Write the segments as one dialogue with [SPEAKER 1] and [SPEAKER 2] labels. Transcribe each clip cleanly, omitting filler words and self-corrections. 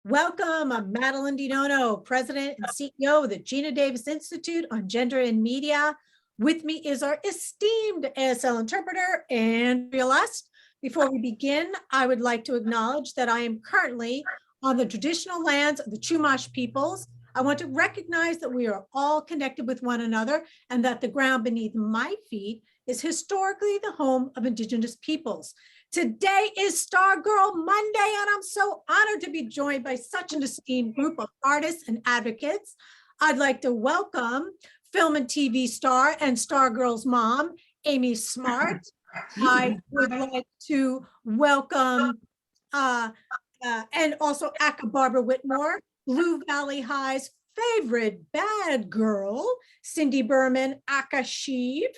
[SPEAKER 1] Welcome, I'm Madeline Nonno, President and CEO of the Geena Davis Institute on Gender and Media. With me is our esteemed ASL interpreter, Andrea. Before we begin, I would like to acknowledge that I am currently on the traditional lands of the Chumash peoples. I want to recognize that we are all connected with one another and that the ground beneath my feet is historically the home of Indigenous peoples. Today is Stargirl Monday, and I'm so honored to be joined by such an esteemed group of artists and advocates. I'd like to welcome film and TV star and Stargirl's mom, Amy Smart. I would like to welcome and also Aka Barbara Whitmore, Blue Valley High's favorite bad girl, Cindy Burman, Aka Shiv.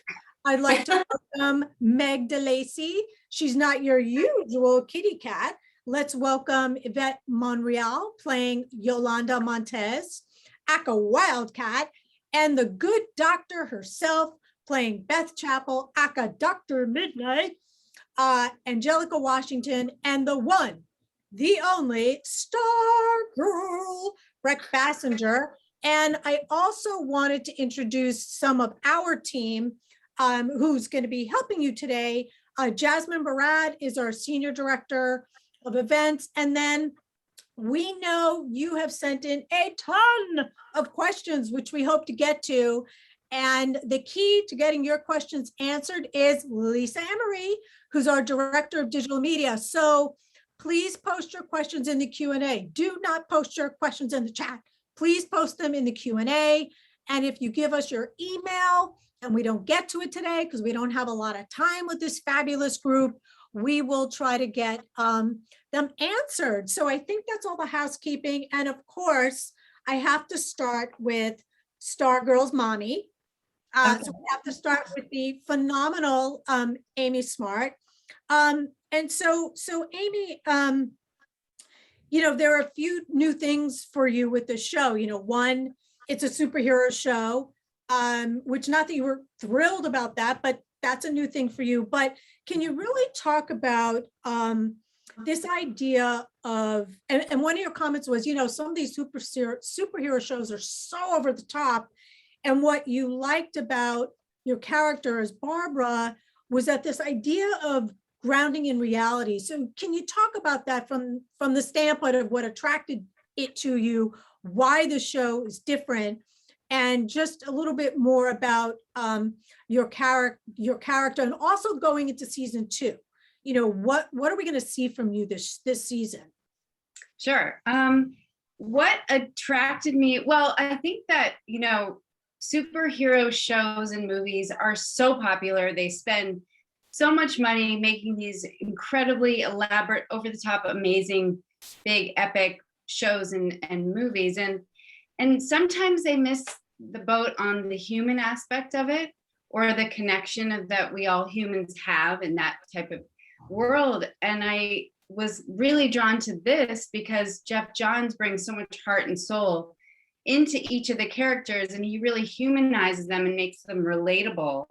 [SPEAKER 1] I'd like to welcome Meg DeLacy. She's not your usual kitty cat. Let's welcome Yvette Monreal playing Yolanda Montez, Aka Wildcat, and the good doctor herself playing Beth Chapel, Aka Dr. Mid-Nite, Angelica Washington, and the one, the only Stargirl, Brec Bassinger. And I also wanted to introduce some of our team who's going to be helping you today. Jasmine Barad is our Senior Director of Events. And then we know you have sent in a ton of questions, which we hope to get to. And the key to getting your questions answered is Lisa Emery, who's our Director of Digital Media. So please post your questions in the Q&A. Do not post your questions in the chat. Please post them in the Q&A. And if you give us your email, and we don't get to it today because we don't have a lot of time with this fabulous group, we will try to get them answered. So I think that's all the housekeeping. And of course, I have to start with Stargirl's mommy. So we have to start with the phenomenal Amy Smart. And so Amy, you know, there are a few new things for you with the show. You know, one, it's a superhero show. Which not that you were thrilled about that, but that's a new thing for you. But can you really talk about this idea of, and one of your comments was, you know, some of these superhero shows are so over the top. And what you liked about your character as Barbara was that this idea of grounding in reality. So can you talk about that from the standpoint of what attracted it to you, why the show is different? And just a little bit more about your character, and also going into season 2. You know, what are we going to see from you this season?
[SPEAKER 2] Sure. What attracted me? Well, I think that, you know, superhero shows and movies are so popular. They spend so much money making these incredibly elaborate, over the top, amazing, big, epic shows and movies. And sometimes they miss the boat on the human aspect of it, or the connection that we all humans have in that type of world. And I was really drawn to this because Jeff Johns brings so much heart and soul into each of the characters, and he really humanizes them and makes them relatable.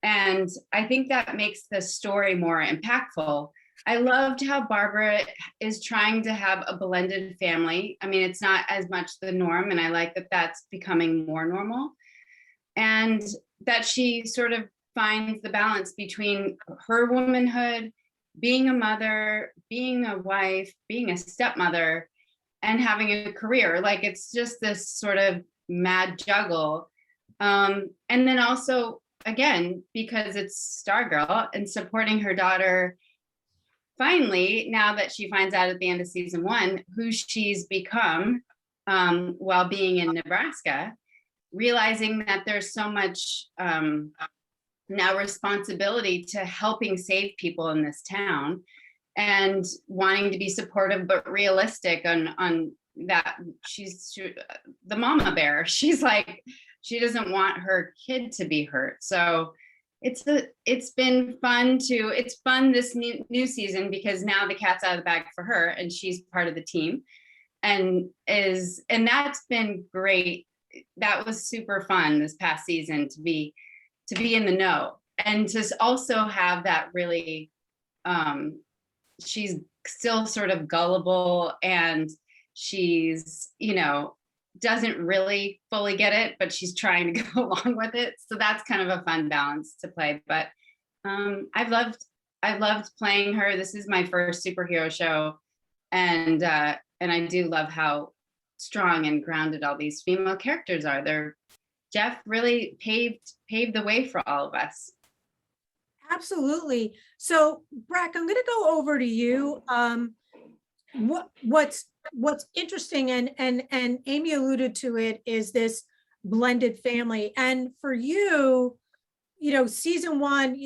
[SPEAKER 2] And I think that makes the story more impactful. I loved how Barbara is trying to have a blended family. I mean, it's not as much the norm, and I like that that's becoming more normal. And that she sort of finds the balance between her womanhood, being a mother, being a wife, being a stepmother, and having a career. Like, it's just this sort of mad juggle. And then also, again, because it's Stargirl and supporting her daughter, finally, now that she finds out at the end of season 1 who she's become while being in Nebraska, realizing that there's so much now responsibility to helping save people in this town, and wanting to be supportive but realistic on that. She's the mama bear. She's like, she doesn't want her kid to be hurt. So it's been fun it's fun this new season, because now the cat's out of the bag for her and she's part of the team, and that's been great. That was super fun this past season to be in the know, and to also have that really she's still sort of gullible and she's, doesn't really fully get it, but she's trying to go along with it. So that's kind of a fun balance to play. But I've loved playing her. This is my first superhero show, and I do love how strong and grounded all these female characters are. Jeff really paved the way for all of us.
[SPEAKER 1] Absolutely. So, Brec, I'm going to go over to you. What's interesting, and Amy alluded to it, is this blended family. And for you, season one,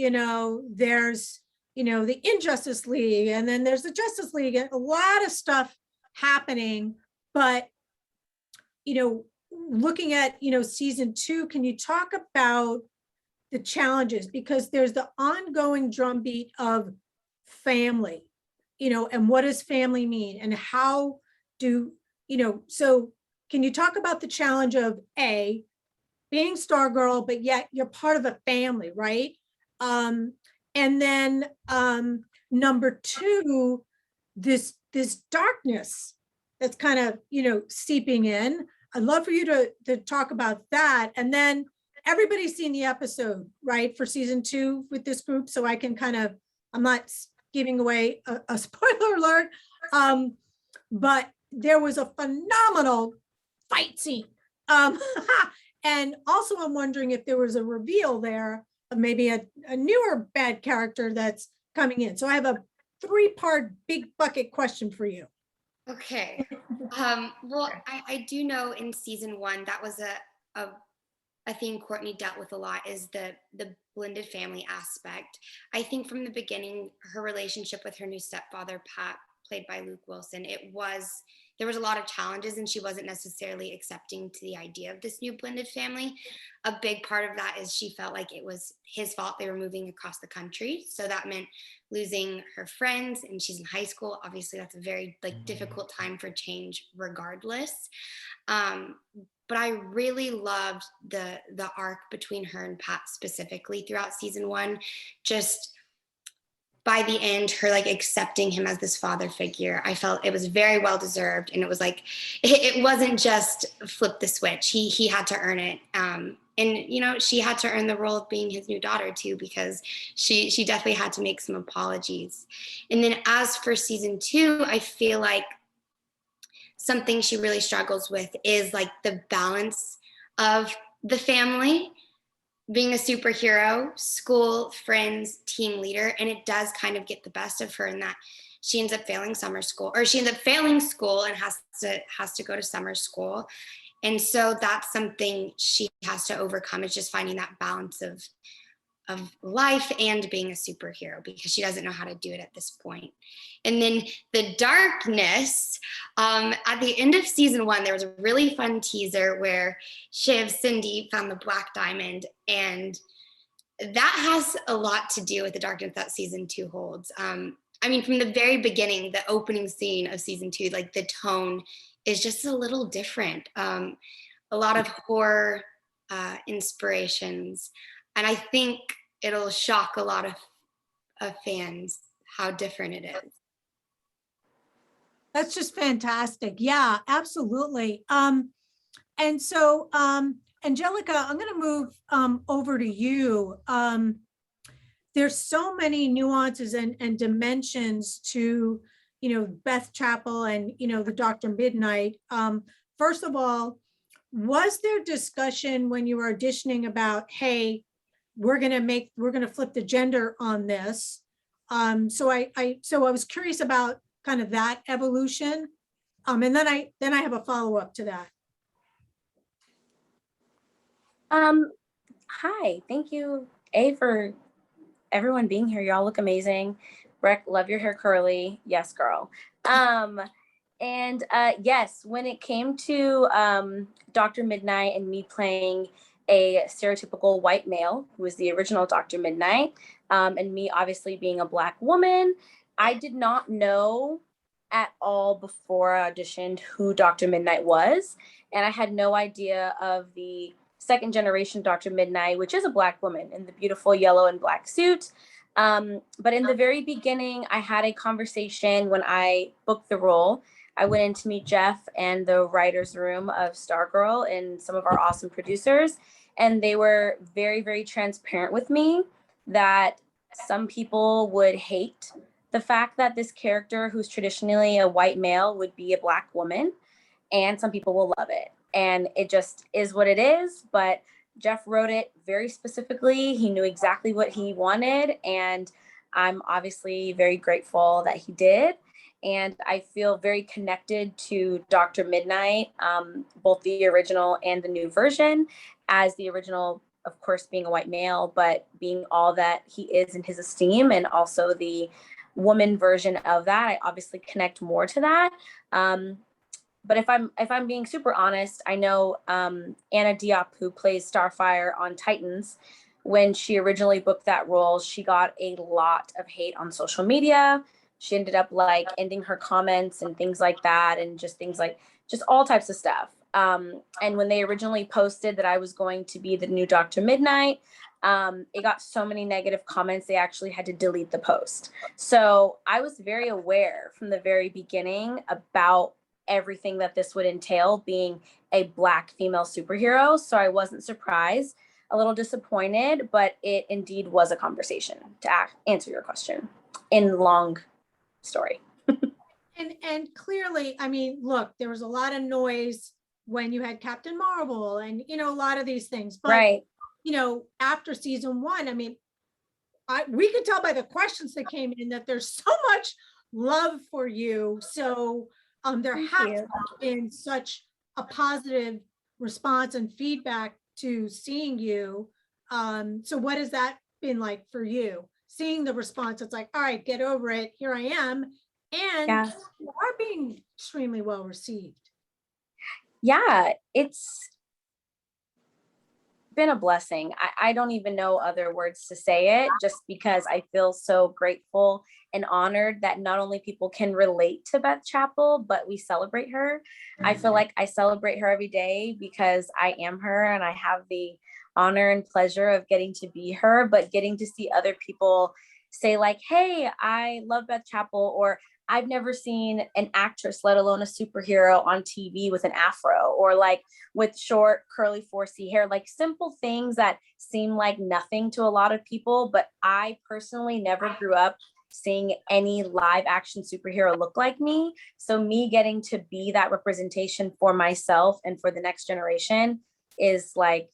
[SPEAKER 1] there's the Injustice League, and then there's the Justice League, and a lot of stuff happening. But looking at season two, can you talk about the challenges, because there's the ongoing drumbeat of family, and what does family mean, and how do, so can you talk about the challenge of being Stargirl, but yet you're part of a family, right? And then number two, this darkness that's kind of, seeping in. I'd love for you to talk about that. And then everybody's seen the episode, right, for season two with this group, so I can I'm not giving away a spoiler alert, but there was a phenomenal fight scene. And also I'm wondering if there was a reveal there of maybe a newer bad character that's coming in. So I have a 3-part big bucket question for you.
[SPEAKER 3] Okay. Well, I do know in season one, that was a thing Courtney dealt with a lot, is the blended family aspect. I think from the beginning, her relationship with her new stepfather, Pat, played by Luke Wilson, there was a lot of challenges, and she wasn't necessarily accepting to the idea of this new blended family. A big part of that is she felt like it was his fault they were moving across the country. So that meant losing her friends, and she's in high school. Obviously, that's a very difficult time for change regardless. But I really loved the arc between her and Pat specifically throughout season one. Just by the end, her accepting him as this father figure, I felt it was very well deserved. And it was it wasn't just flip the switch. He had to earn it. And she had to earn the role of being his new daughter too, because she definitely had to make some apologies. And then as for season two, I feel like something she really struggles with is the balance of the family, being a superhero, school, friends, team leader. And it does kind of get the best of her in that she ends up failing summer school, or she ends up failing school and has to go to summer school. And so that's something she has to overcome, is just finding that balance of life and being a superhero, because she doesn't know how to do it at this point. And then the darkness, at the end of season one, there was a really fun teaser where Shiv, Cindy, found the black diamond, and that has a lot to do with the darkness that season two holds. From the very beginning, the opening scene of season two, the tone is just a little different. A lot of horror inspirations. And I think it'll shock a lot of fans how different it is.
[SPEAKER 1] That's just fantastic. Yeah, absolutely. And so, Angelica, I'm going to move over to you. There's so many nuances and dimensions to, Beth Chapel and, the Dr. Mid-Nite. First of all, was there discussion when you were auditioning about, hey, we're going to flip the gender on this? So I was curious about kind of that evolution. And then I have a follow-up to that.
[SPEAKER 4] Hi, thank you, for everyone being here. Y'all look amazing. Brec, love your hair curly. Yes, girl. And yes, when it came to Dr. Mid-Nite and me playing a stereotypical white male, who was the original Dr. Mid-Nite, and me obviously being a Black woman, I did not know at all before I auditioned who Dr. Mid-Nite was. And I had no idea of the second generation Dr. Mid-Nite, which is a Black woman in the beautiful yellow and black suit. But in the very beginning, I had a conversation when I booked the role I went in to meet Jeff and the writer's room of Stargirl and some of our awesome producers. And they were very, very transparent with me that some people would hate the fact that this character, who's traditionally a white male, would be a Black woman. And some people will love it. And it just is what it is. But Jeff wrote it very specifically. He knew exactly what he wanted. And I'm obviously very grateful that he did. And I feel very connected to Dr. Mid-Nite, both the original and the new version, as the original, of course, being a white male, but being all that he is in his esteem, and also the woman version of that. I obviously connect more to that. But if I'm being super honest, I know Anna Diop, who plays Starfire on Titans, when she originally booked that role, she got a lot of hate on social media. She ended up like ending her comments and things like that, and just things like just all types of stuff. And when they originally posted that I was going to be the new Dr. Mid-Nite, it got so many negative comments, they actually had to delete the post. So I was very aware from the very beginning about everything that this would entail, being a Black female superhero. So I wasn't surprised, a little disappointed, but it indeed was a conversation, to answer your question in long story.
[SPEAKER 1] And clearly, I mean, look, there was a lot of noise when you had Captain Marvel and, you know, a lot of these things, but,
[SPEAKER 4] Right.
[SPEAKER 1] you know, after season one, I mean, we could tell by the questions that came in that there's so much love for you. So there has been such a positive response and feedback to seeing you. So what has that been like for you? Seeing the response, it's like, all right, get over it. Here I am. And you are being extremely well received.
[SPEAKER 4] Yeah, it's been a blessing. I don't even know other words to say it, just because I feel so grateful and honored that not only people can relate to Beth Chapel, but we celebrate her. I feel like I celebrate her every day because I am her, and I have the honor and pleasure of getting to be her, but getting to see other people say like, hey, I love Beth Chapel, or I've never seen an actress, let alone a superhero, on TV with an afro, or like with short curly 4C hair, like simple things that seem like nothing to a lot of people. But I personally never grew up seeing any live action superhero look like me. So me getting to be that representation for myself and for the next generation is like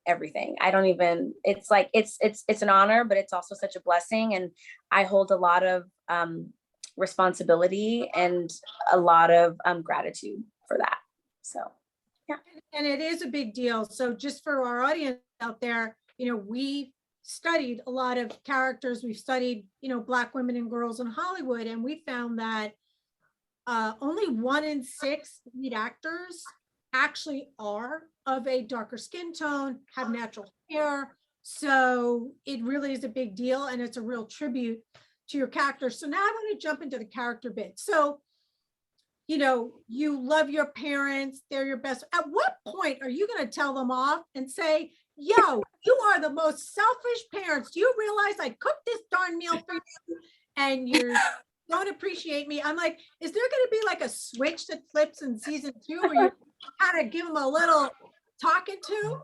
[SPEAKER 4] everything. I don't even, it's like, it's an honor, but it's also such a blessing. And I hold a lot of responsibility and a lot of gratitude for that. So, yeah.
[SPEAKER 1] And it is a big deal. So just for our audience out there, you know, we studied a lot of characters. We've studied, you know, Black women and girls in Hollywood, and we found that only 1 in 6 lead actors actually are of a darker skin tone, have natural hair. So it really is a big deal, and it's a real tribute to your character. So now I want to jump into the character bit. So, you know, you love your parents, they're your best. At what point are you going to tell them off and say, yo, you are the most selfish parents. Do you realize I cooked this darn meal for you and you don't appreciate me? I'm like, is there going to be like a switch that flips in season 2 where you kind of give them a little talking to?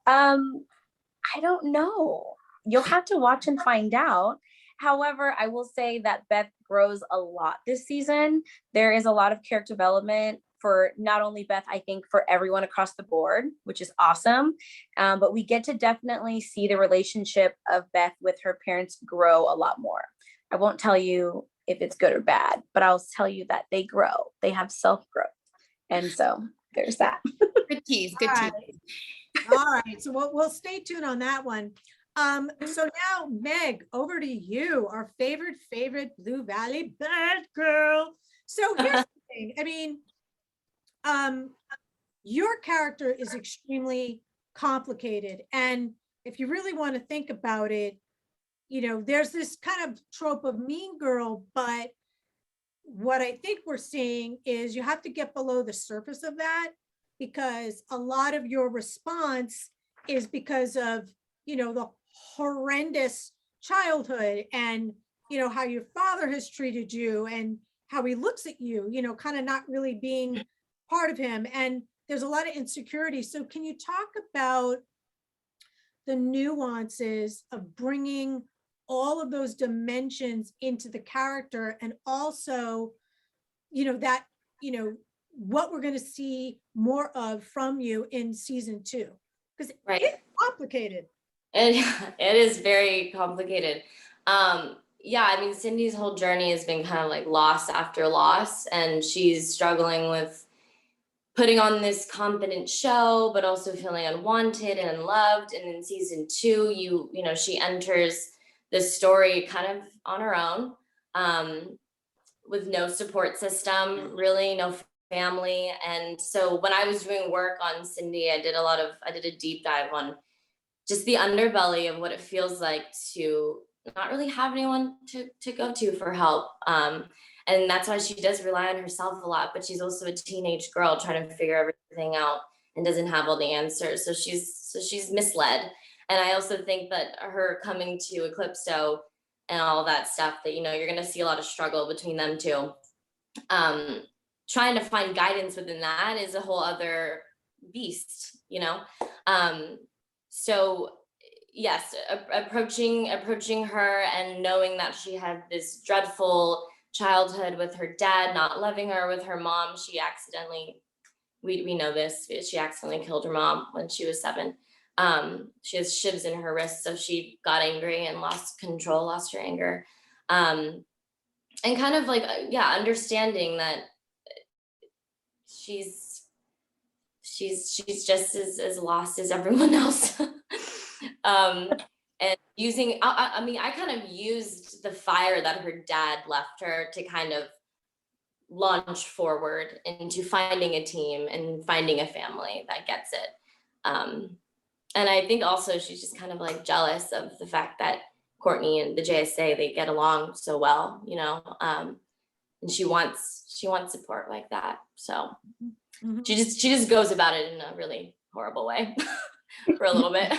[SPEAKER 4] I don't know. You'll have to watch and find out. However, I will say that Beth grows a lot this season. There is a lot of character development for not only Beth, I think for everyone across the board, which is awesome. But we get to definitely see the relationship of Beth with her parents grow a lot more. I won't tell you if it's good or bad, but I'll tell you that they grow. They have self-growth. And so there's that.
[SPEAKER 3] Good tease, good tease.
[SPEAKER 1] All right, so we'll stay tuned on that one. So now, Meg, over to you, our favorite Blue Valley bad girl. So here's the thing. I mean, your character is extremely complicated, and if you really want to think about it, you know, there's this kind of trope of mean girl, but what I think we're seeing is you have to get below the surface of that, because a lot of your response is because of, you know, the horrendous childhood and, you know, how your father has treated you and how he looks at you, you know, kind of not really being part of him. And there's a lot of insecurity. So can you talk about the nuances of bringing all of those dimensions into the character, and also, you know, that, you know, what we're going to see more of from you in season 2? Because
[SPEAKER 5] Right.
[SPEAKER 1] it's complicated.
[SPEAKER 5] It is very complicated. Yeah, I mean, Cindy's whole journey has been kind of like loss after loss, and she's struggling with putting on this confident show, but also feeling unwanted and unloved. And in season 2, you know, she enters this story kind of on her own, with no support system, really, no family. And so when I was doing work on Cindy, I did a deep dive on just the underbelly of what it feels like to not really have anyone to go to for help. And that's why she does rely on herself a lot, but she's also a teenage girl trying to figure everything out and doesn't have all the answers. So she's misled. And I also think that her coming to Eclipso and all that stuff, that, you know, you're gonna see a lot of struggle between them two. Trying to find guidance within that is a whole other beast, you know? So yes, approaching her and knowing that she had this dreadful childhood with her dad not loving her, with her mom, she accidentally, we know this, she accidentally killed her mom when she was 7. She has shivs in her wrists, so she got angry and lost control, lost her anger. And kind of like, yeah, understanding that she's just as lost as everyone else. And using, I mean, I kind of used the fire that her dad left her to kind of launch forward into finding a team and finding a family that gets it. And I think also she's just kind of like jealous of the fact that Courtney and the JSA, they get along so well, you know, and she wants support like that. So she just goes about it in a really horrible way for a little bit.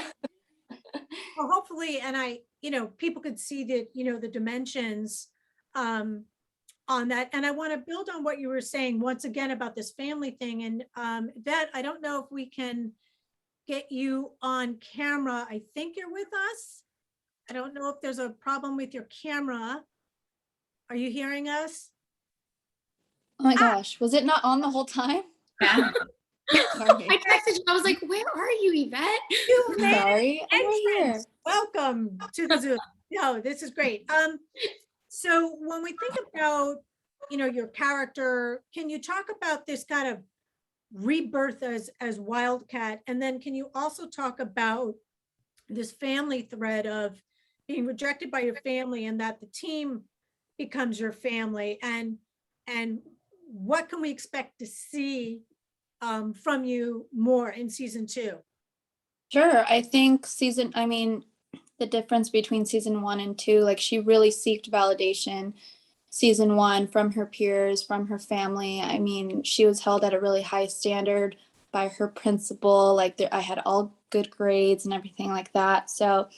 [SPEAKER 1] Well, hopefully, and you know, people could see that, you know, the dimensions on that. And I want to build on what you were saying once again about this family thing. And Yvette, I don't know if we can get you on camera. I think you're with us. I don't know if there's a problem with your camera. Are you hearing us?
[SPEAKER 6] Oh my gosh, was it not on the whole time?
[SPEAKER 2] Yeah.
[SPEAKER 6] Sorry.
[SPEAKER 3] I texted you. I was like, "Where are you, Yvette?"
[SPEAKER 1] You made
[SPEAKER 6] Sorry, I'm right here.
[SPEAKER 1] entrance. Welcome to the Zoom. No, this is great. So when we think about, you know, your character, can you talk about this kind of rebirth as Wildcat? And then can you also talk about this family thread of being rejected by your family and that the team becomes your family, and what can we expect to see from you more in season 2?
[SPEAKER 6] Sure. I think the difference between season 1 and 2, like she really seeked validation season 1 from her peers, from her family. I mean, she was held at a really high standard by her principal. Like I had all good grades and everything like that. So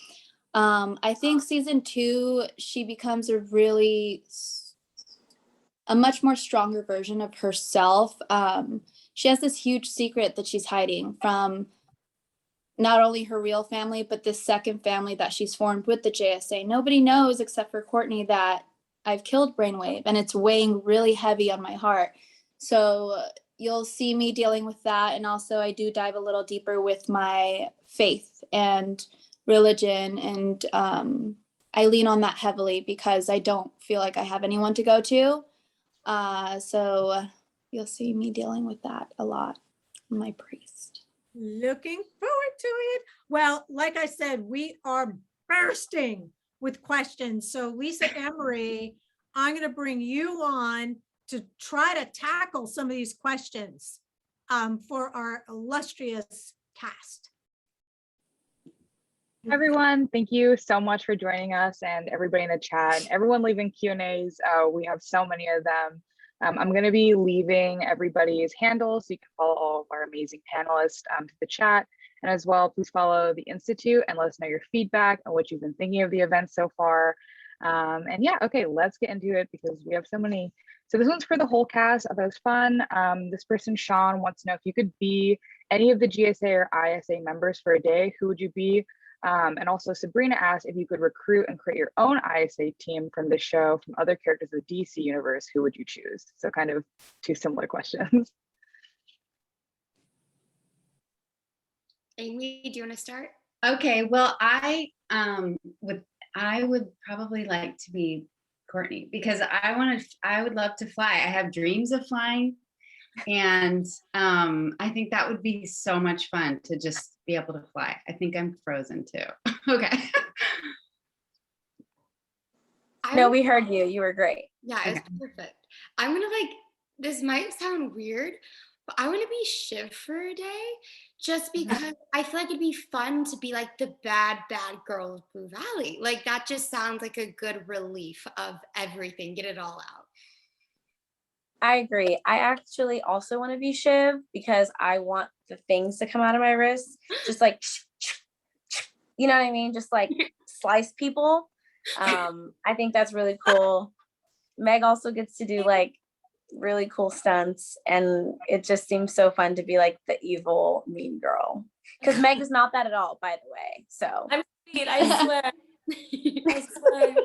[SPEAKER 6] I think season 2, she becomes a much more stronger version of herself. She has this huge secret that she's hiding from not only her real family, but this second family that she's formed with the JSA. Nobody knows except for Courtney that I've killed Brainwave, and it's weighing really heavy on my heart. So you'll see me dealing with that. And also I do dive a little deeper with my faith and religion. And I lean on that heavily because I don't feel like I have anyone to go to. So you'll see me dealing with that a lot. My priest.
[SPEAKER 1] Looking forward to it. Well, like I said, we are bursting with questions. So Lisa Emery, I'm going to bring you on to try to tackle some of these questions for our illustrious cast.
[SPEAKER 7] Everyone, thank you so much for joining us, and everybody in the chat, everyone leaving Q&As. We have so many of them. I'm going to be leaving everybody's handles so you can follow all of our amazing panelists to the chat. And as well, please follow the Institute and let us know your feedback and what you've been thinking of the event so far. And yeah, okay, let's get into it because we have so many So this one's for the whole cast. I thought it was fun. This person, Sean, wants to know if you could be any of the GSA or ISA members for a day, who would you be? And also Sabrina asked if you could recruit and create your own ISA team from the show from other characters of the DC universe, who would you choose? So kind of two similar questions.
[SPEAKER 3] Amy, do you want to start?
[SPEAKER 2] Okay, well, I would probably like to be Courtney, because I would love to fly. I have dreams of flying, and I think that would be so much fun to just be able to fly. I think I'm frozen too. Okay.
[SPEAKER 4] No, we heard you. You were great.
[SPEAKER 3] Yeah, it was perfect. I'm gonna this might sound weird, but I want to be Shiv for a day, just because I feel like it'd be fun to be like the bad girl of Blue Valley. Like that just sounds like a good relief of everything. Get it all out.
[SPEAKER 4] I agree. I actually also want to be Shiv because I want the things to come out of my wrists, just like, you know what I mean? Just like slice people. I think that's really cool. Meg also gets to do like really cool stunts, and it just seems so fun to be like the evil mean girl, because Meg is not that at all, by the way. So
[SPEAKER 5] I'm sweet, I swear. I swear.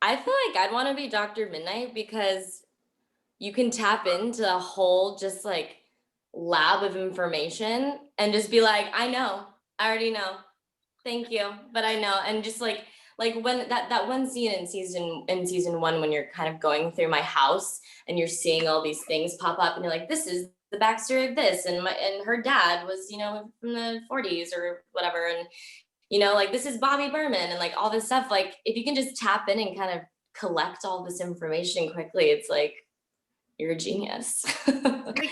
[SPEAKER 5] I feel like I'd want to be Dr. Mid-Nite because you can tap into a whole just like lab of information and just be like, I already know, thank you, but I know. And just like when that one scene in season 1, when you're kind of going through my house and you're seeing all these things pop up and you're like, this is the backstory of this, and her dad was, you know, from the 40s or whatever, and you know, like this is Bobby Burman, and like all this stuff. Like if you can just tap in and kind of collect all this information quickly, it's like you're a genius.
[SPEAKER 3] Like,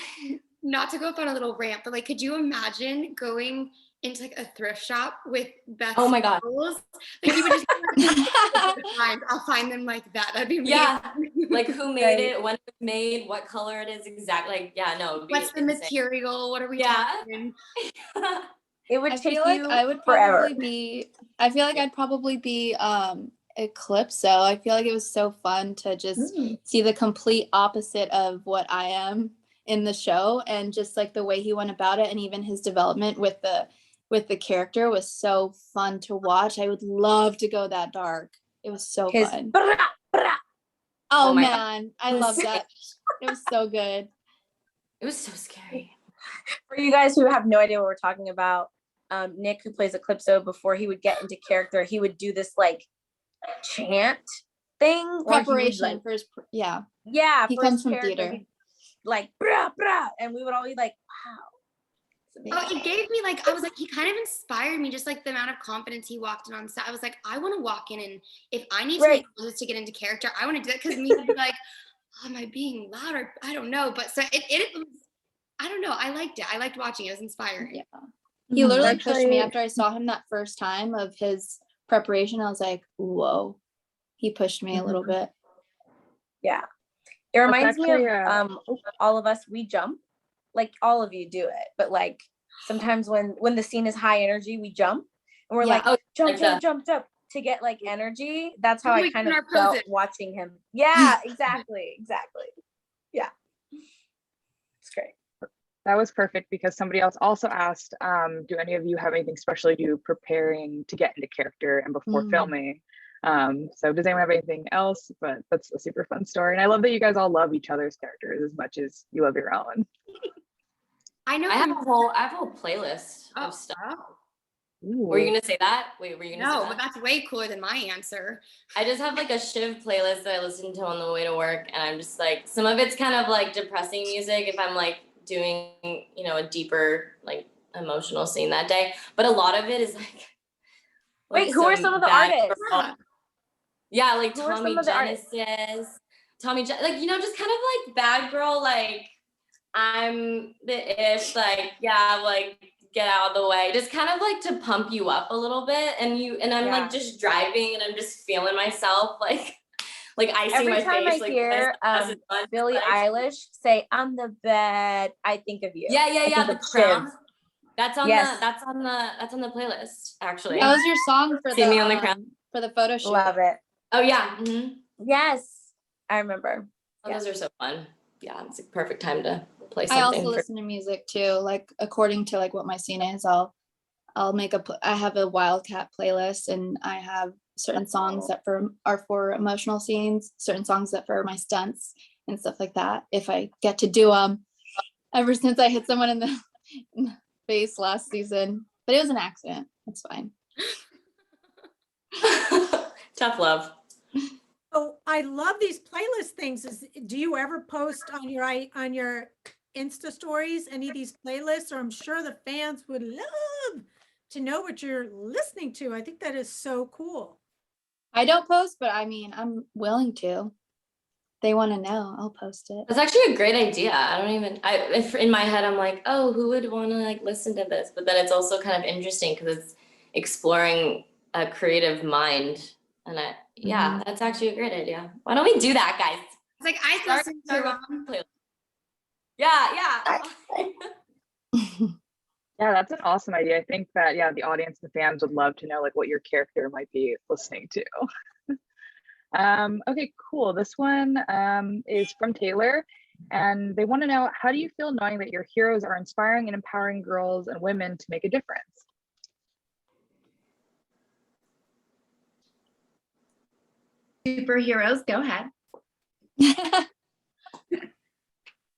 [SPEAKER 3] not to go up on a little rant, but like, could you imagine going into like a thrift shop with Beth's
[SPEAKER 5] Oh my God.
[SPEAKER 3] clothes? Like you would just I'll find them like that. That'd be amazing.
[SPEAKER 5] Yeah, like who made it, when it was made, what color it is exactly. Like, yeah, no. It'd be
[SPEAKER 3] What's the
[SPEAKER 5] insane.
[SPEAKER 3] material? What are we
[SPEAKER 5] Yeah.
[SPEAKER 3] talking?
[SPEAKER 4] it would
[SPEAKER 6] I
[SPEAKER 4] take
[SPEAKER 6] feel like
[SPEAKER 4] you
[SPEAKER 6] I would
[SPEAKER 4] forever.
[SPEAKER 6] probably be, I feel like I'd probably be Eclipso. I feel like it was so fun to just see the complete opposite of what I am in the show, and just like the way he went about it, and even his development with the character was so fun to watch. I would love to go that dark. It was so
[SPEAKER 4] His
[SPEAKER 6] fun.
[SPEAKER 4] brah, brah.
[SPEAKER 6] Oh
[SPEAKER 5] my
[SPEAKER 6] man, I love that. It was so good.
[SPEAKER 5] It was so scary.
[SPEAKER 4] For you guys who have no idea what we're talking about, Nick, who plays Eclipso, before he would get into character, he would do this like chant thing, or he would,
[SPEAKER 6] Preparation
[SPEAKER 4] like,
[SPEAKER 6] for his he
[SPEAKER 4] for
[SPEAKER 6] comes
[SPEAKER 4] his
[SPEAKER 6] from
[SPEAKER 4] character,
[SPEAKER 6] theater.
[SPEAKER 4] he'd, like brah, brah, and we would all be like, wow.
[SPEAKER 3] Oh, it gave me like, I was like, he kind of inspired me, just like the amount of confidence he walked in on set. I was like, I want to walk in, and if I need to make noises to get into character, I want to do that, because me would be like, oh, am I being loud, or I don't know. But so it was, I don't know. I liked it. I liked watching it. It was inspiring.
[SPEAKER 6] Yeah. He literally pushed me
[SPEAKER 7] Actually-
[SPEAKER 6] after I saw him that first time of his preparation. I was like, whoa. He pushed me a little bit.
[SPEAKER 4] Yeah. It reminds me
[SPEAKER 7] actually,
[SPEAKER 4] of all of us, we jump. Like all of you do it, but like sometimes when the scene is high energy, we jump and we're like, jump to get like energy. That's how I kind of felt watching him. Yeah, exactly. Yeah. It's great.
[SPEAKER 7] That was perfect, because somebody else also asked, do any of you have anything special you do preparing to get into character and before filming? So does anyone have anything else? But that's a super fun story. And I love that you guys all love each other's characters as much as you love your own.
[SPEAKER 3] I know.
[SPEAKER 5] I have a whole playlist of stuff.
[SPEAKER 7] Ooh.
[SPEAKER 5] Were you gonna say that? Wait, were you gonna say
[SPEAKER 3] No,
[SPEAKER 5] that?
[SPEAKER 3] but that's way cooler than my answer.
[SPEAKER 5] I just have like a Shiv playlist that I listen to on the way to work, and I'm just like, some of it's kind of like depressing music if I'm like doing, you know, a deeper like emotional scene that day, but a lot of it is like
[SPEAKER 4] Wait, who are some of the artists?
[SPEAKER 5] Yeah, like
[SPEAKER 4] Who are some
[SPEAKER 5] Tommy
[SPEAKER 4] of the artists?
[SPEAKER 5] Genesis, like, you know, just kind of like bad girl, like I'm the ish, like, yeah, like get out of the way, just kind of like to pump you up a little bit, and I'm like just driving and I'm just feeling myself like icing
[SPEAKER 4] Every
[SPEAKER 5] my
[SPEAKER 4] time
[SPEAKER 5] face.
[SPEAKER 4] I hear Billie Eilish say "I'm the bed," I think of you.
[SPEAKER 5] Yeah, the crown.
[SPEAKER 4] Shiv.
[SPEAKER 5] That's on the playlist, actually.
[SPEAKER 6] That was your song for
[SPEAKER 5] See me on the crown.
[SPEAKER 6] for the photo shoot.
[SPEAKER 4] Love it.
[SPEAKER 5] Oh yeah.
[SPEAKER 4] Yes, I remember.
[SPEAKER 5] Oh, those are so fun. Yeah, it's a perfect time to play
[SPEAKER 6] I also
[SPEAKER 5] something.
[SPEAKER 6] listen to music too, like according to like what my scene is. I'll make I have a Wildcat playlist, and I have certain songs that are for emotional scenes, certain songs that for my stunts and stuff like that. If I get to do them, ever since I hit someone in the face last season, but it was an accident. It's fine.
[SPEAKER 5] Tough love.
[SPEAKER 1] Oh, I love these playlist things. Do you ever post on your Insta stories any of these playlists? Or I'm sure the fans would love to know what you're listening to. I think that is so cool.
[SPEAKER 6] I don't post, but I mean, I'm willing to. They want to know, I'll post it.
[SPEAKER 5] That's actually a great idea. If in my head, I'm like, oh, who would want to like listen to this? But then it's also kind of interesting because it's exploring a creative mind. And that's actually a great idea. Why don't we do that, guys?
[SPEAKER 3] It's like I listened to
[SPEAKER 5] Yeah.
[SPEAKER 7] Yeah, that's an awesome idea. I think that, yeah, the audience, the fans would love to know like what your character might be listening to. Okay, cool. This one is from Taylor, and they want to know, how do you feel knowing that your heroes are inspiring and empowering girls and women to make a difference?
[SPEAKER 2] Superheroes, go ahead.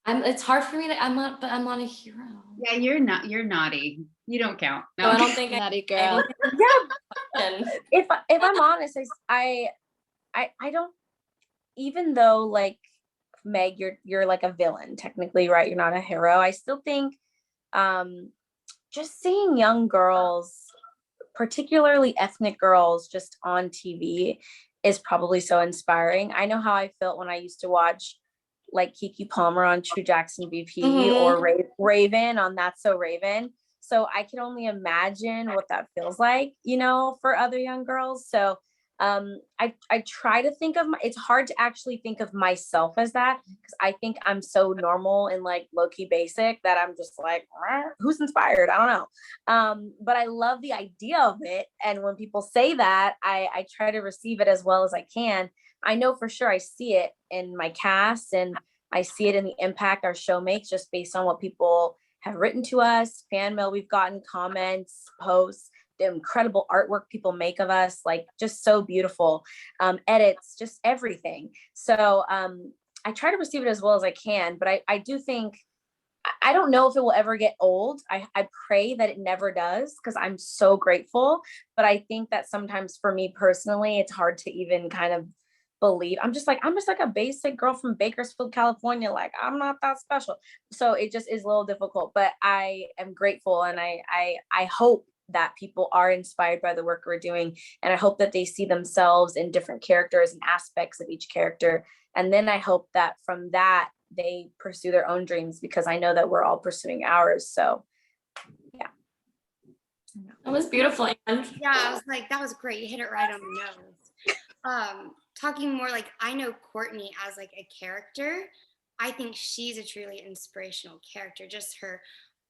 [SPEAKER 5] It's hard for me to, I'm not a hero.
[SPEAKER 2] Yeah, you're naughty. You don't count.
[SPEAKER 5] No, I don't think
[SPEAKER 6] Naughty girl.
[SPEAKER 4] If I'm honest, I don't, even though like Meg, you're like a villain technically, right? You're not a hero. I still think just seeing young girls, particularly ethnic girls, just on TV is probably so inspiring. I know how I felt when I used to watch like Keke Palmer on True Jackson VP or Raven on That's So Raven. So I can only imagine what that feels like, for other young girls. So I try to think of it's hard to actually think of myself as that, because I think I'm so normal and like low-key basic that I'm just like, who's inspired? I don't know. But I love the idea of it. And when people say that, I try to receive it as well as I can. I know for sure I see it in my cast, and I see it in the impact our show makes just based on what people have written to us, fan mail we've gotten, comments, posts, the incredible artwork people make of us, like just so beautiful, edits, just everything. So I try to receive it as well as I can, but I do think, I don't know if it will ever get old. I pray that it never does, because I'm so grateful. But I think that sometimes for me personally, it's hard to even kind of believe. I'm just like a basic girl from Bakersfield, California. Like, I'm not that special. So it just is a little difficult, but I am grateful. And I hope that people are inspired by the work we're doing. And I hope that they see themselves in different characters and aspects of each character. And then I hope that from that, they pursue their own dreams, because I know that we're all pursuing ours. So yeah.
[SPEAKER 5] That was beautiful.
[SPEAKER 3] Yeah, I was like, that was great. You hit it right on the nose. Talking more like, I know Courtney as like a character. I think she's a truly inspirational character. Just her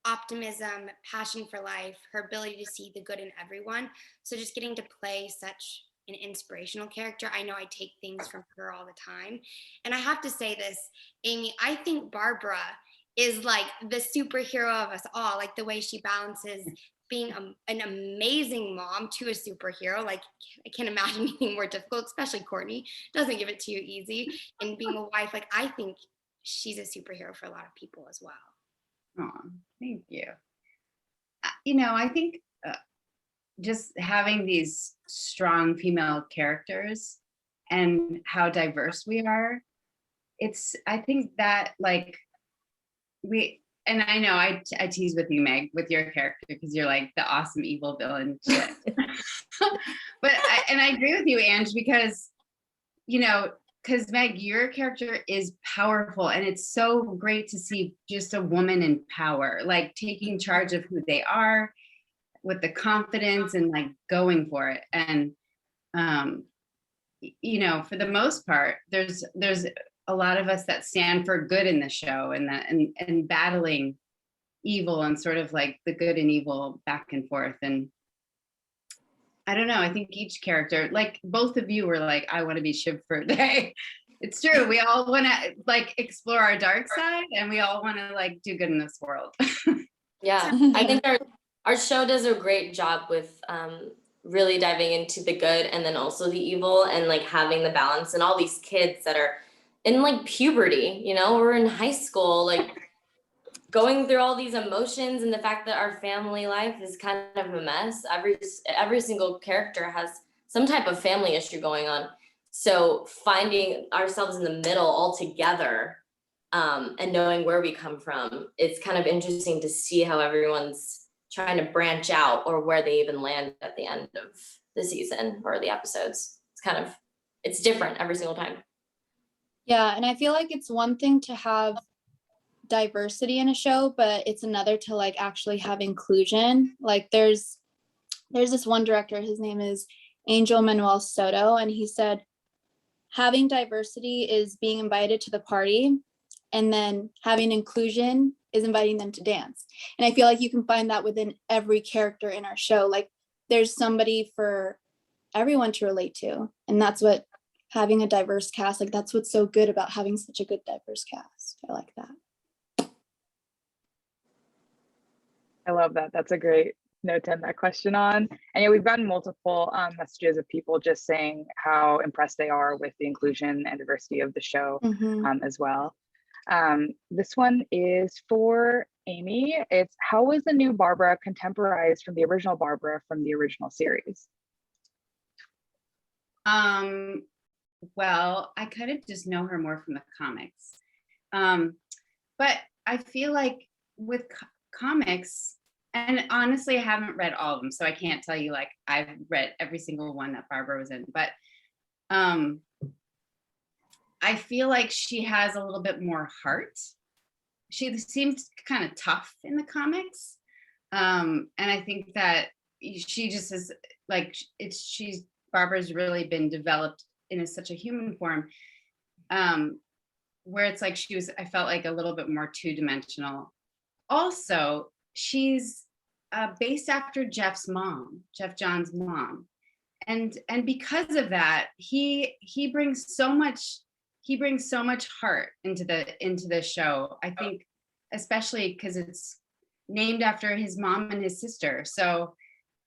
[SPEAKER 3] optimism, passion for life, her ability to see the good in everyone. So just getting to play such an inspirational character, I know I take things from her all the time. And I have to say this, Amy, I think Barbara is like the superhero of us all, like the way she balances being an amazing mom to a superhero. Like, I can't imagine anything more difficult, especially Courtney doesn't give it to you easy. And being a wife, like, I think she's a superhero for a lot of people as well.
[SPEAKER 2] Oh, thank you. I think just having these strong female characters and how diverse we are, I think that like and I know I tease with you, Meg, with your character, because you're like the awesome evil villain shit. But I agree with you, Ange, because Meg, your character is powerful, and it's so great to see just a woman in power, like taking charge of who they are with the confidence and like going for it. And for the most part, there's a lot of us that stand for good in the show, and battling evil, and sort of like the good and evil back and forth. And I don't know, I think each character, like both of you were like, I want to be Shiv for a day. It's true. We all want to like explore our dark side, and we all want to like do good in this world.
[SPEAKER 5] Yeah, I think our show does a great job with really diving into the good and then also the evil, and like having the balance, and all these kids that are in like puberty, you know, we're in high school, like going through all these emotions, and the fact that our family life is kind of a mess. Every single character has some type of family issue going on. So finding ourselves in the middle all together, and knowing where we come from, it's kind of interesting to see how everyone's trying to branch out, or where they even land at the end of the season or the episodes. It's different every single time.
[SPEAKER 6] Yeah, and I feel like it's one thing to have diversity in a show, but it's another to like actually have inclusion. Like there's this one director, his name is Angel Manuel Soto, and he said having diversity is being invited to the party, and then having inclusion is inviting them to dance. And I feel like you can find that within every character in our show. Like there's somebody for everyone to relate to, and that's what having a diverse cast, like that's what's so good about having such a good diverse cast. I like that.
[SPEAKER 7] I love that. That's a great note to end that question on. And yeah, we've gotten multiple messages of people just saying how impressed they are with the inclusion and diversity of the show as well. This one is for Amy. It's, how was the new Barbara contemporized from the original Barbara from the original series?
[SPEAKER 2] Well, I kind of just know her more from the comics. But I feel like with comics, and honestly, I haven't read all of them, so I can't tell you like I've read every single one that Barbara was in, but I feel like she has a little bit more heart. She seems kind of tough in the comics. And I think that she just is like, Barbara's really been developed in such a human form, where it's like I felt like a little bit more two-dimensional. Also, she's based after Jeff John's mom. And because of that, he brings so much heart into the show. I think, especially because it's named after his mom and his sister. So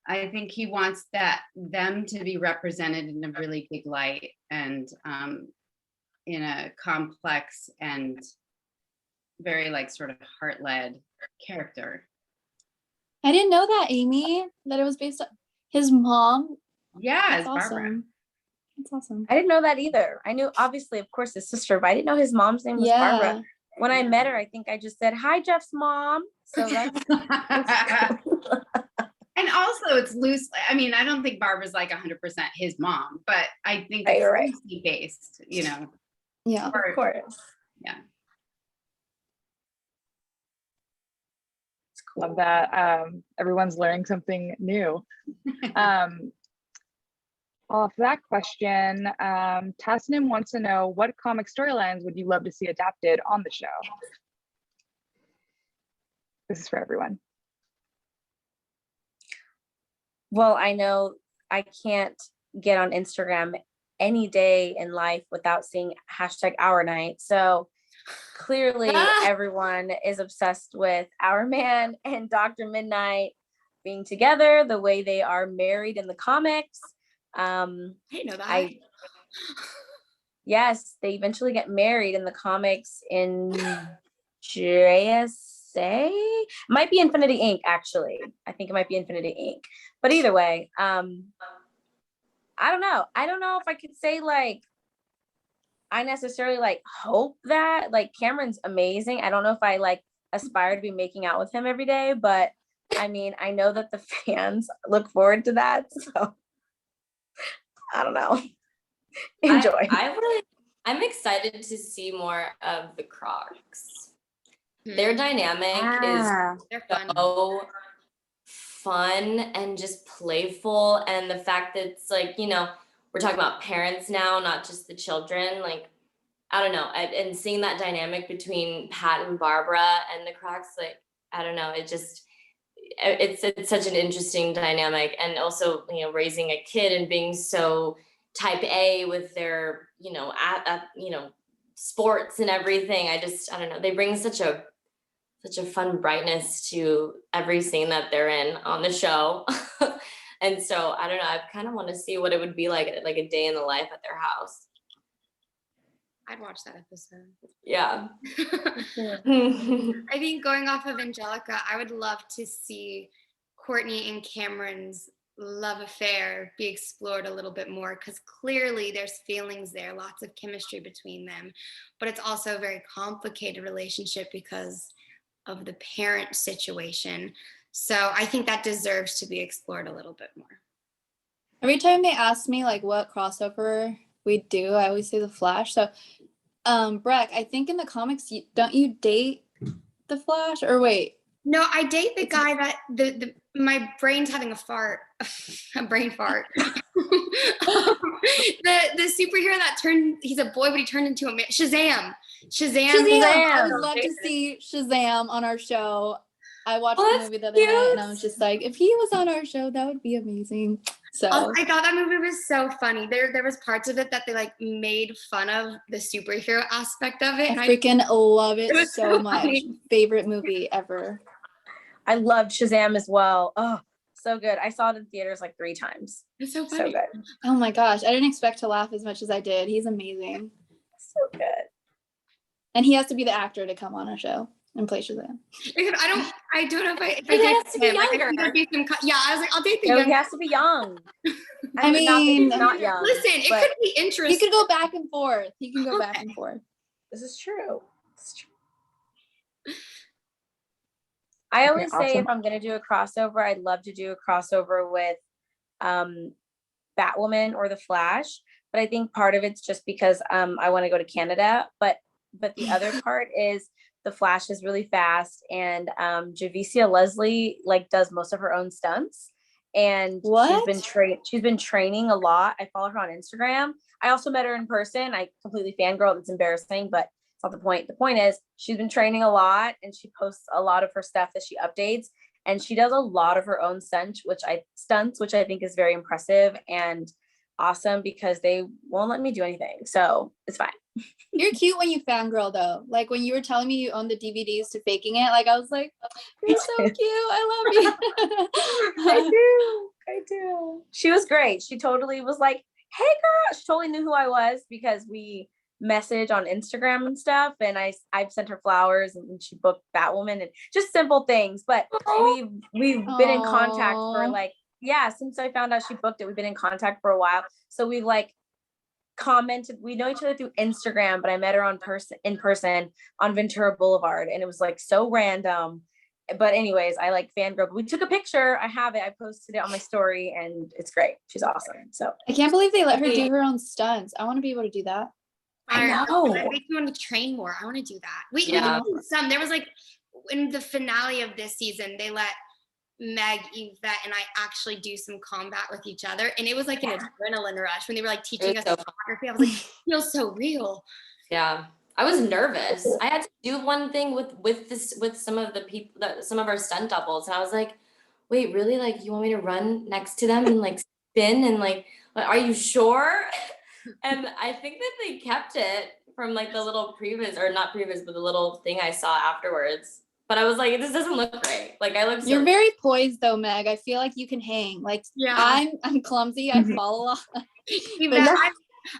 [SPEAKER 2] I think he wants them to be represented in a really big light, and in a complex and very like sort of heart-led character.
[SPEAKER 6] I didn't know that, Amy, that it was based on his mom.
[SPEAKER 2] Yeah,
[SPEAKER 6] That's
[SPEAKER 2] Barbara.
[SPEAKER 6] awesome. That's awesome.
[SPEAKER 4] I didn't know that either. I knew, obviously, of course, his sister, but I didn't know his mom's name was Barbara. When I met her, I think I just said, "Hi, Jeff's mom." So that's cool.
[SPEAKER 2] And also it's loose. I mean, I don't think Barbara's like 100% his mom, but I think it's loosely based, you know.
[SPEAKER 6] Yeah,
[SPEAKER 4] of course.
[SPEAKER 2] Yeah.
[SPEAKER 7] It's cool. Love that. Everyone's learning something new. Off that question, Tasnim wants to know, what comic storylines would you love to see adapted on the show? This is for everyone.
[SPEAKER 4] Well, I know I can't get on Instagram any day in life without seeing #Our Night. So clearly everyone is obsessed with Our Man and Dr. Mid-Nite being together the way they are married in the comics.
[SPEAKER 3] I didn't know that.
[SPEAKER 4] Yes, they eventually get married in the comics in JSA. Might be Infinity Inc. actually. I think it might be Infinity Inc. But either way, I don't know. I don't know if I could say like I necessarily like hope that, like, Cameron's amazing. I don't know if I like aspire to be making out with him every day, but I mean, I know that the fans look forward to that. So I don't know. Enjoy.
[SPEAKER 5] I'm excited to see more of the Crocs. Their dynamic is so fun and just playful, and the fact that it's like, you know, we're talking about parents now, not just the children. Like, I don't know, and seeing that dynamic between Pat and Barbara and the Crocs, like, I don't know, it's such an interesting dynamic. And also, you know, raising a kid and being so type A with their, sports and everything. I don't know. They bring such a fun brightness to every scene that they're in on the show. And so I don't know, I kind of want to see what it would be like a day in the life at their house.
[SPEAKER 3] I'd watch that episode.
[SPEAKER 5] Yeah.
[SPEAKER 3] I think going off of Angelica, I would love to see Courtney and Cameron's love affair be explored a little bit more, because clearly there's feelings there, lots of chemistry between them, but it's also a very complicated relationship because of the parent situation. So I think that deserves to be explored a little bit more.
[SPEAKER 6] Every time they ask me like what crossover we do, I always say the Flash. So Brec, I think in the comics, don't you date the Flash, or wait?
[SPEAKER 3] No, I date the guy that my brain's having a fart, a brain fart. the superhero that he's a boy, but he turned into a man. Shazam.
[SPEAKER 6] I would love to see Shazam on our show. I watched the movie the other night and I was just like, if he was on our show, that would be amazing. So
[SPEAKER 3] I thought that movie was so funny. There was parts of it that they like made fun of the superhero aspect of it.
[SPEAKER 6] I freaking love it
[SPEAKER 3] was
[SPEAKER 6] so
[SPEAKER 3] so
[SPEAKER 6] much.
[SPEAKER 3] funny.
[SPEAKER 6] Favorite movie ever.
[SPEAKER 4] I loved Shazam as well. Oh, so good. I saw it in theaters like 3 times.
[SPEAKER 3] It's so
[SPEAKER 4] So
[SPEAKER 3] funny.
[SPEAKER 4] good.
[SPEAKER 6] Oh my gosh. I didn't expect to laugh as much as I did. He's amazing.
[SPEAKER 4] So good.
[SPEAKER 6] And he has to be the actor to come on a show and play Shazam.
[SPEAKER 3] I don't know if I
[SPEAKER 5] He has to be
[SPEAKER 3] him. Like, I
[SPEAKER 5] younger.
[SPEAKER 3] think there'd be some yeah, I was like, I'll date the
[SPEAKER 4] No,
[SPEAKER 3] young.
[SPEAKER 4] he has to be young.
[SPEAKER 6] I mean,
[SPEAKER 4] not that he's not young.
[SPEAKER 3] Listen, it
[SPEAKER 4] but
[SPEAKER 3] could be interesting.
[SPEAKER 6] He could go back and forth. He can go back
[SPEAKER 3] Okay.
[SPEAKER 6] and forth.
[SPEAKER 4] This is true. It's true. I always say
[SPEAKER 7] awesome.
[SPEAKER 4] if I'm going to do a crossover, I'd love to do a crossover with Batwoman or the Flash. But I think part of it's just because I want to go to Canada. But the other part is the Flash is really fast, and Javicia Leslie like does most of her own stunts. And she's been training a lot. I follow her on Instagram. I also met her in person. I completely fangirled. It's embarrassing, but it's not the point. The point is she's been training a lot, and she posts a lot of her stuff that she updates, and she does a lot of her own stunts, which I think is very impressive and awesome, because they won't let me do anything. So it's fine.
[SPEAKER 6] You're cute when you fangirl though. Like when you were telling me you own the DVDs to faking it, like I was like, oh, you're so cute. I love you.
[SPEAKER 4] I do. She was great. She totally was like, hey girl. She totally knew who I was because we message on Instagram and stuff. And I've sent her flowers, and she booked Batwoman and just simple things. But we've been in contact for like, since I found out she booked it, we've been in contact for a while. So we've like commented, we know each other through Instagram, but I met her in person on Ventura Boulevard, and it was like so random. But anyways, I like fangirl. We took a picture. I have it. I posted it on my story, and it's great. She's awesome. So
[SPEAKER 6] I can't believe they let her do her own stunts. I want to be able to do that.
[SPEAKER 4] I know.
[SPEAKER 3] I make me want to train more. I want to do that. Wait,
[SPEAKER 5] Yeah.
[SPEAKER 3] there was like in the finale of this season, they let Meg, Yvette, and I actually do some combat with each other, and it was like an adrenaline rush when they were like teaching us
[SPEAKER 5] so
[SPEAKER 3] photography. I was like, it feels so real.
[SPEAKER 5] Yeah, I was nervous. I had to do one thing with some of the people, some of our stunt doubles, and I was like, wait, really? Like, you want me to run next to them and like spin and like are you sure? And I think that they kept it from like the little previs, or not previs, but the little thing I saw afterwards. But I was like, this doesn't look great. Like I look so.
[SPEAKER 6] You're very poised though, Meg. I feel like you can hang. Like I'm clumsy. I fall a lot.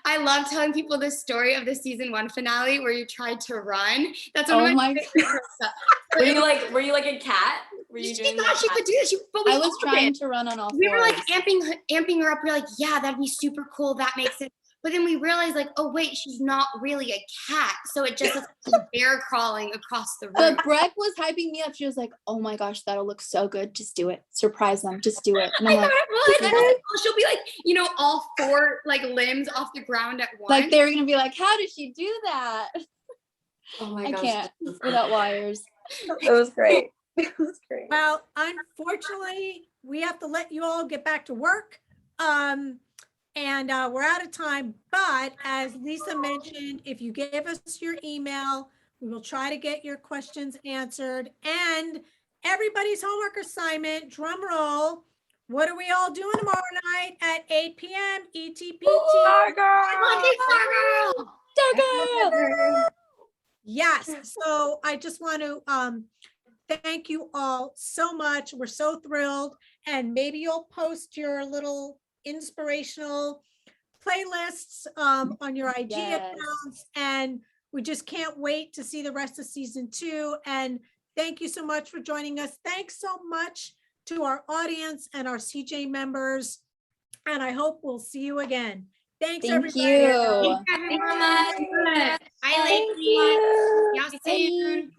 [SPEAKER 3] I love telling people the story of the season 1 finale where you tried to run. That's one of my favorite stuff.
[SPEAKER 5] Were you like a cat? Were you doing
[SPEAKER 3] thought she could do this.
[SPEAKER 6] I was trying to run on all fours.
[SPEAKER 3] We were like amping her up. We're like, yeah, that'd be super cool. That makes sense. But then we realized like, oh wait, she's not really a cat. So it just looks like a bear crawling across the room.
[SPEAKER 6] But Brec was hyping me up. She was like, oh my gosh, that'll look so good. Just do it. Surprise them. Just do it. And I'm like,
[SPEAKER 3] she'll be like, all 4 like limbs off the ground at once.
[SPEAKER 6] Like they're gonna be like, how did she do that?
[SPEAKER 5] Oh my
[SPEAKER 6] I
[SPEAKER 5] gosh.
[SPEAKER 6] can't without wires.
[SPEAKER 4] It was great. It was great.
[SPEAKER 1] Well, unfortunately, we have to let you all get back to work. And we're out of time, but as Lisa mentioned, if you give us your email, we will try to get your questions answered. And everybody's homework assignment, drum roll, What are we all doing tomorrow night at 8 p.m. ETPT?
[SPEAKER 4] Stargirl!
[SPEAKER 1] Yes, so I just want to thank you all so much. We're so thrilled. And maybe you'll post your little inspirational playlists on your IG
[SPEAKER 6] Yes.
[SPEAKER 1] accounts. And we just can't wait to see the rest of season 2. And thank you so much for joining us. Thanks so much to our audience and our CJ members. And I hope we'll see you again. Thanks,
[SPEAKER 6] Thank
[SPEAKER 1] everybody.
[SPEAKER 6] you.
[SPEAKER 3] Thank you so much. Bye,
[SPEAKER 4] Thank
[SPEAKER 3] ladies.
[SPEAKER 4] you.
[SPEAKER 3] Y'all soon.